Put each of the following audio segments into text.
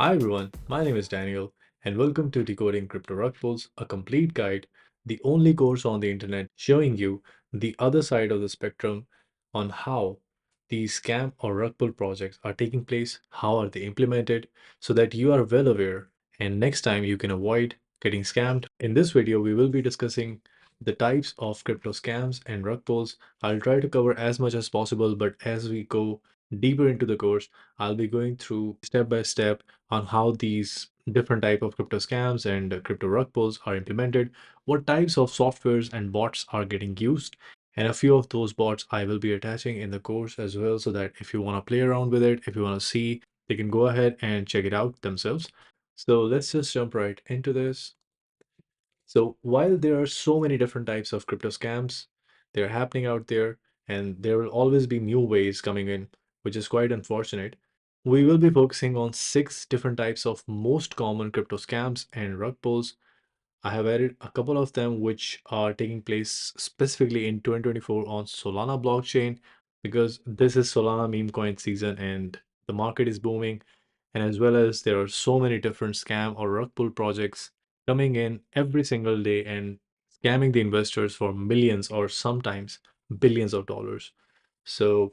Hi everyone, my name is Daniel, and welcome to Decoding Crypto Rugpulls, a complete guide, the only course on the internet showing you the other side of the spectrum on how these scam or rug pull projects are taking place, how are they implemented, so that you are well aware and next time you can avoid getting scammed. In this video, we will be discussing the types of crypto scams and rug pulls. I'll try to cover as much as possible, but as we go deeper into the course, I'll be going through step by step on how these different type of crypto scams and crypto rug pulls are implemented, what types of softwares and bots are getting used, and a few of those bots I will be attaching in the course as well, so that if you want to play around with it, if you want to see, they can go ahead and check it out themselves. So let's just jump right into this. So while there are so many different types of crypto scams, they're happening out there, and there will always be new ways coming in, which is quite unfortunate. We will be focusing on six different types of most common crypto scams and rug pulls. I have added a couple of them which are taking place specifically in 2024 on Solana blockchain because this is Solana meme coin season and the market is booming. And as well as there are so many different scam or rug pull projects coming in every single day and scamming the investors for millions or sometimes billions of dollars. So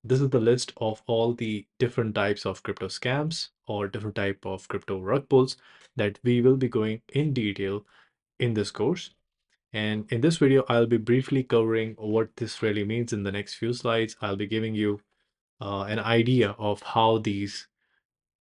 this is the list of all the different types of crypto scams or different type of crypto rug pulls that we will be going in detail in this course. And in this video, I'll be briefly covering what this really means in the next few slides. I'll be giving you an idea of how these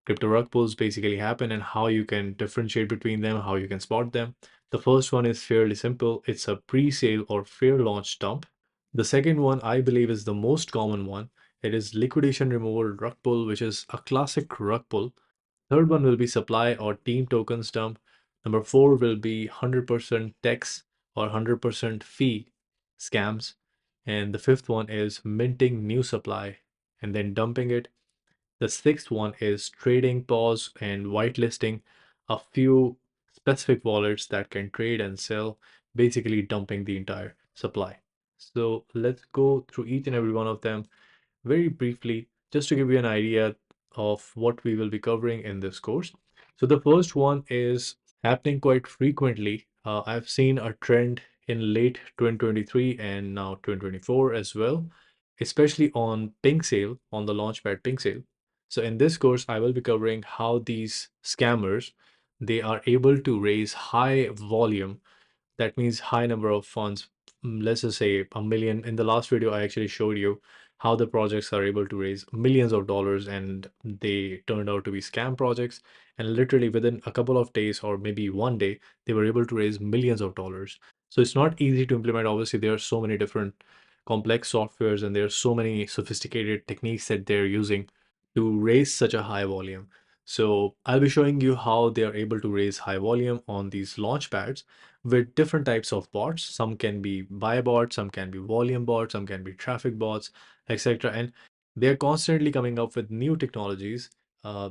crypto rug pulls basically happen and how you can differentiate between them, how you can spot them. The first one is fairly simple. It's a pre-sale or fair launch dump. The second one, I believe, is the most common one. It is liquidation removal rug pull, which is a classic rug pull. Third one will be supply or team tokens dump. Number four will be 100% tax or 100% fee scams. And the fifth one is minting new supply and then dumping it. The sixth one is trading pause and whitelisting a few specific wallets that can trade and sell, basically dumping the entire supply. So let's go through each and every one of them very briefly, just to give you an idea of what we will be covering in this course. So the first one is happening quite frequently. I've seen a trend in late 2023 and now 2024 as well, especially on Pink Sale, on the Launchpad Pink Sale. So in this course, I will be covering how these scammers, they are able to raise high volume, that means high number of funds. Let's just say a million. In the last video, I actually showed you how the projects are able to raise millions of dollars and they turned out to be scam projects. And literally within a couple of days or maybe one day, they were able to raise millions of dollars. So it's not easy to implement. Obviously, there are so many different complex softwares and there are so many sophisticated techniques that they're using to raise such a high volume. So I'll be showing you how they are able to raise high volume on these launch pads with different types of bots. Some can be buy bots, some can be volume bots, some can be traffic bots, etc. And they're constantly coming up with new technologies,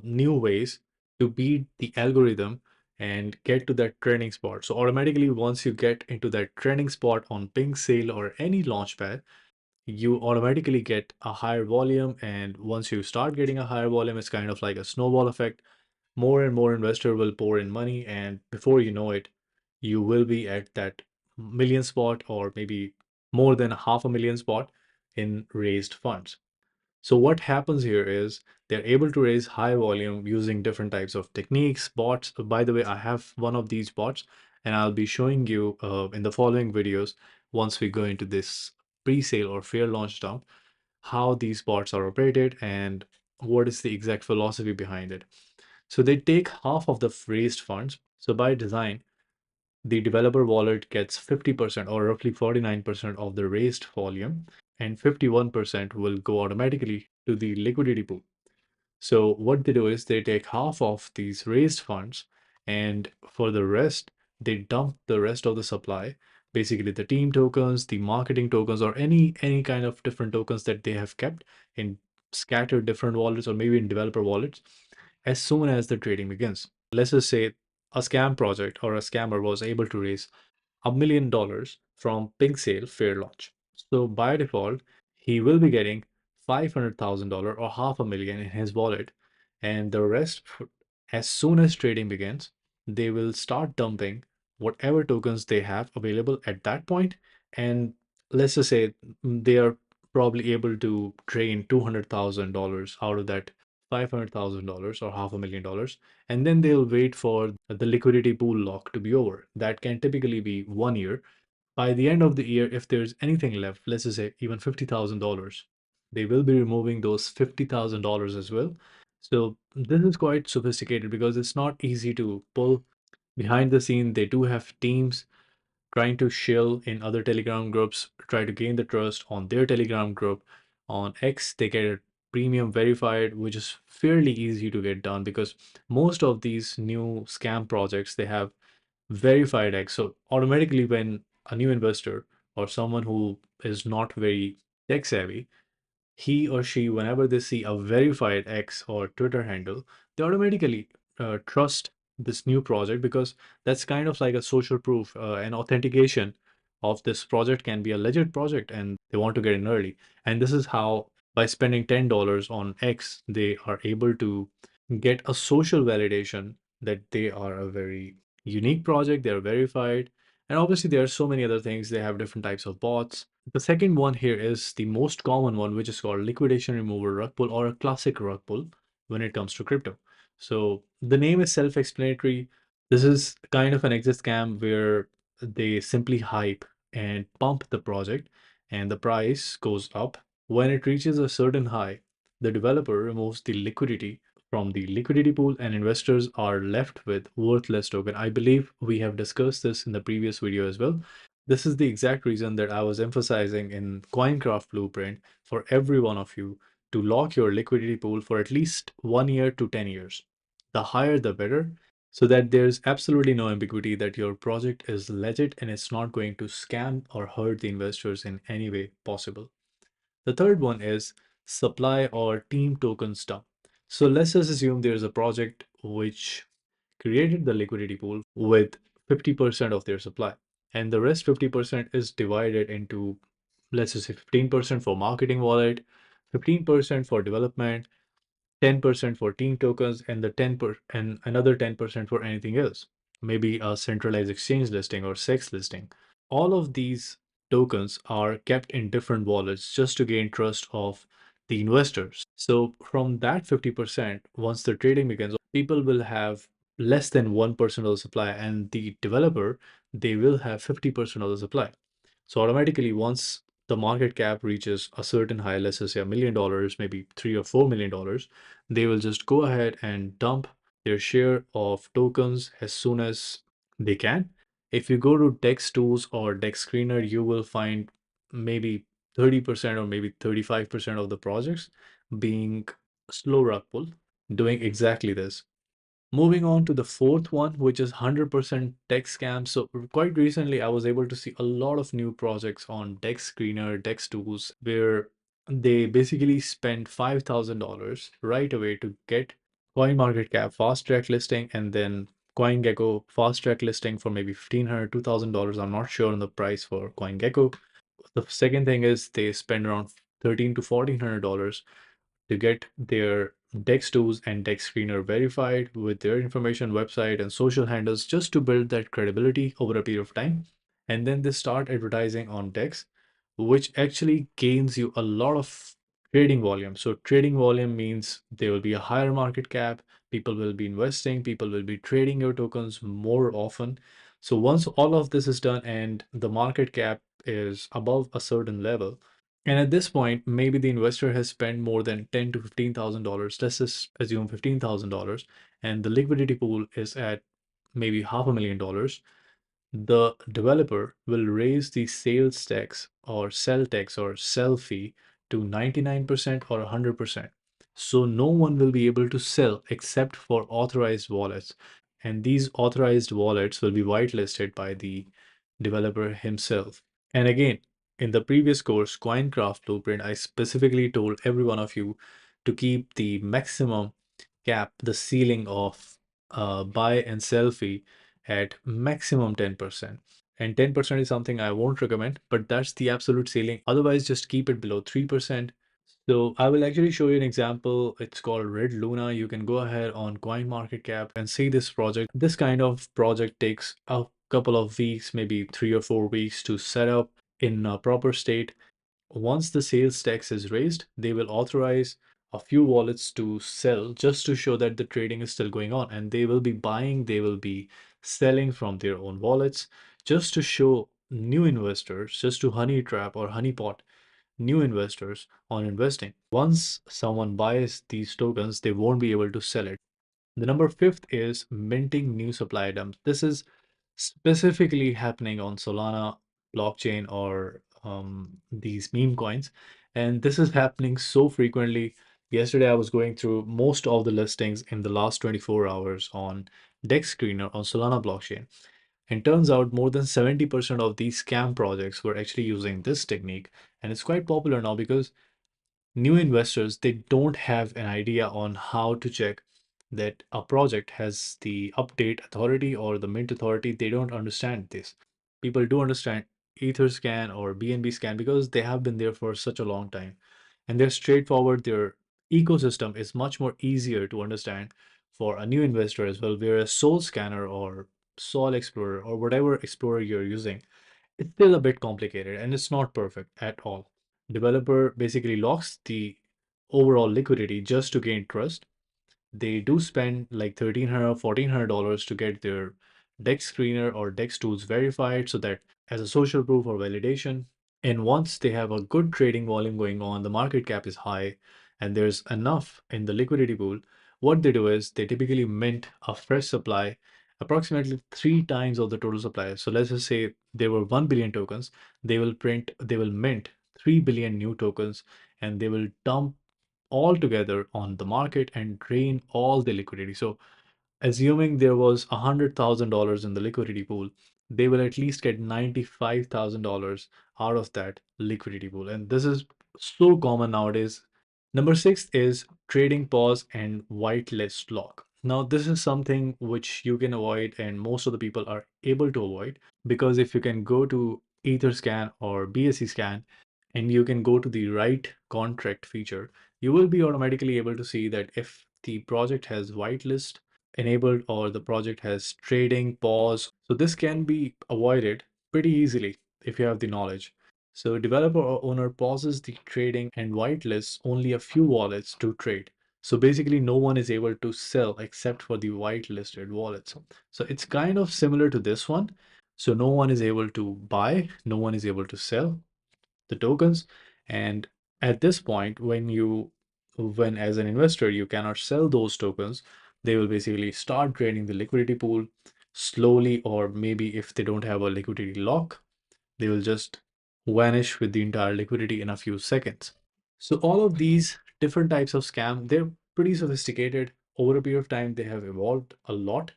new ways to beat the algorithm and get to that trending spot. So automatically, once you get into that trending spot on Pink Sale or any launch pad, you automatically get a higher volume. And once you start getting a higher volume, it's kind of like a snowball effect. More and more investor will pour in money, and before you know it, you will be at that million spot or maybe more than half a million spot in raised funds. So what happens here is they're able to raise high volume using different types of techniques, bots. By the way, I have one of these bots, and I'll be showing you in the following videos once we go into this pre-sale or fair launch dump, how these bots are operated and what is the exact philosophy behind it. So they take half of the raised funds. So by design, the developer wallet gets 50% or roughly 49% of the raised volume, and 51% will go automatically to the liquidity pool. So what they do is they take half of these raised funds, and for the rest, they dump the rest of the supply, basically the team tokens, the marketing tokens, or any kind of different tokens that they have kept in scattered different wallets or maybe in developer wallets as soon as the trading begins. Let's just say a scam project or a scammer was able to raise $1 million from Pink Sale Fair Launch. So by default, he will be getting $500,000 or half a million in his wallet, and the rest As soon as trading begins, they will start dumping whatever tokens they have available at that point. And let's just say they are probably able to drain $200,000 out of that $500,000 or $500,000. And then they'll wait for the liquidity pool lock to be over. That can typically be 1 year. By the end of the year, if there's anything left, let's just say even $50,000, they will be removing those $50,000 as well. So this is quite sophisticated because it's not easy to pull. Behind the scene, they do have teams trying to shill in other Telegram groups, try to gain the trust on their Telegram group. On X, they get a premium verified, which is fairly easy to get done because most of these new scam projects, they have verified X. So automatically when a new investor or someone who is not very tech savvy, he or she, whenever they see a verified X or Twitter handle, they automatically trust this new project because that's kind of like a social proof, an authentication of this project can be a legit project and they want to get in early. And this is how, by spending $10 on X, they are able to get a social validation that they are a very unique project, they're verified. And obviously, there are so many other things. They have different types of bots. The second one here is the most common one, which is called liquidation remover rug pull or a classic rug pull when it comes to crypto. So the name is self-explanatory. This is kind of an exit scam where they simply hype and pump the project and the price goes up. When it reaches a certain high, the developer removes the liquidity from the liquidity pool and investors are left with worthless token. I believe we have discussed this in the previous video as well. This is the exact reason that I was emphasizing in Coincraft Blueprint for every one of you to lock your liquidity pool for at least 1 year to 10 years. The higher, the better, so that there's absolutely no ambiguity that your project is legit and it's not going to scam or hurt the investors in any way possible. The third one is supply or team token dump. So let's just assume there's a project which created the liquidity pool with 50% of their supply, and the rest 50% is divided into, let's just say, 15% for marketing wallet, 15% for development, 10% for team tokens, and the 10% and another 10% for anything else, maybe a centralized exchange listing or sex listing. All of these tokens are kept in different wallets just to gain trust of the investors. So from that 50%, once the trading begins, people will have less than 1% of the supply, and the developer, they will have 50% of the supply. So automatically, once the market cap reaches a certain high, let's just say $1 million, maybe $3 or $4 million, they will just go ahead and dump their share of tokens as soon as they can. If you go to Dex Tools or Dex Screener, you will find maybe 30% or maybe 35% of the projects being slow rug pull, doing exactly this. Moving on to the fourth one, which is 100% tech scam. So quite recently, I was able to see a lot of new projects on Dex Screener, Dex Tools, where they basically spend $5,000 right away to get CoinMarketCap fast track listing and then CoinGecko fast track listing for maybe $1,500, $2,000. I'm not sure on the price for CoinGecko. The second thing is they spend around $1,300 to $1,400 to get their Dex tools and Dex screener verified with their information, website, and social handles just to build that credibility over a period of time. And then they start advertising on Dex, which actually gains you a lot of trading volume. So trading volume means there will be a higher market cap, people will be investing, people will be trading your tokens more often. So once all of this is done and the market cap is above a certain level, and at this point, maybe the investor has spent more than $10,000 to $15,000. Let's just assume $15,000, and the liquidity pool is at maybe $500,000. The developer will raise the sales tax or sell fee to 99% or 100%. So no one will be able to sell except for authorized wallets. And these authorized wallets will be whitelisted by the developer himself. And again, in the previous course, Coincraft Blueprint, I specifically told every one of you to keep the maximum cap, the ceiling of buy and sell fee at maximum 10%. And 10% is something I won't recommend, but that's the absolute ceiling. Otherwise, just keep it below 3%. So I will actually show you an example. It's called Red Luna. You can go ahead on CoinMarketCap and see this project. This kind of project takes a couple of weeks, maybe 3 or 4 weeks to set up in a proper state. Once the sales tax is raised, they will authorize a few wallets to sell just to show that the trading is still going on. And they will be buying, they will be selling from their own wallets just to show new investors, just to honey trap or honeypot new investors on investing. Once someone buys these tokens, they won't be able to sell it. The number fifth is minting new supply items. This is specifically happening on Solana blockchain or these meme coins. And this is happening so frequently. Yesterday, I was going through most of the listings in the last 24 hours on Dex Screener on Solana blockchain. And turns out more than 70% of these scam projects were actually using this technique. And it's quite popular now because new investors, they don't have an idea on how to check that a project has the update authority or the mint authority. They don't understand this. People do understand Etherscan or BNB scan because they have been there for such a long time, and they're straightforward. Their ecosystem is much more easier to understand for a new investor as well, whereas Soul Scanner or Sol Explorer or whatever explorer you're using, it's still a bit complicated and it's not perfect at all. Developer basically locks the overall liquidity just to gain trust. They do spend like $1,300, $1,400 to get their DEX screener or DEX tools verified so that as a social proof or validation. And once they have a good trading volume going on, the market cap is high, and there's enough in the liquidity pool, what they do is they typically mint a fresh supply, approximately 3 times of the total supply. So let's just say there were 1 billion tokens, they will mint 3 billion new tokens, and they will dump all together on the market and drain all the liquidity. So assuming there was $100,000 in the liquidity pool, they will at least get $95,000 out of that liquidity pool. And this is so common nowadays. Number six is trading pause and whitelist lock. Now, this is something which you can avoid, and most of the people are able to avoid, because if you can go to Etherscan or BSC scan and you can go to the right contract feature, you will be automatically able to see that if the project has whitelist enabled or the project has trading pause. So this can be avoided pretty easily if you have the knowledge. So developer or owner pauses the trading and whitelists only a few wallets to trade. So basically no one is able to sell except for the whitelisted wallets. So it's kind of similar to this one. So no one is able to buy, no one is able to sell the tokens. And at this point, when as an investor you cannot sell those tokens, they will basically start draining the liquidity pool slowly, or maybe if they don't have a liquidity lock, they will just vanish with the entire liquidity in a few seconds. So all of these different types of scam, they're pretty sophisticated. Over a period of time, they have evolved a lot,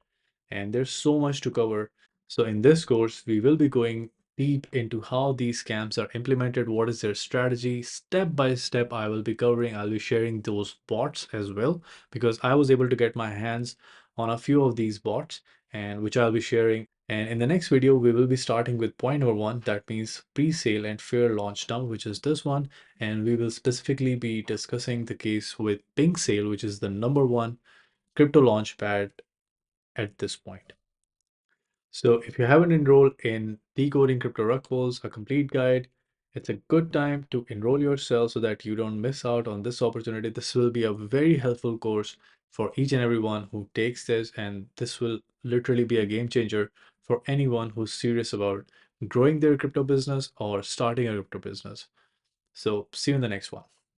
and there's so much to cover. So in this course, we will be going deep into how these scams are implemented, what is their strategy. Step by step, I'll be sharing those bots as well, because I was able to get my hands on a few of these bots, and which I'll be sharing. And in the next video, we will be starting with point number one, that means pre-sale and fair launch dump, which is this one. And we will specifically be discussing the case with Pink Sale, which is the number one crypto launch pad at this point. So if you haven't enrolled in Decoding Crypto Rug Pulls, a complete guide, it's a good time to enroll yourself so that you don't miss out on this opportunity. This will be a very helpful course for each and everyone who takes this, and this will literally be a game changer for anyone who's serious about growing their crypto business or starting a crypto business. So see you in the next one.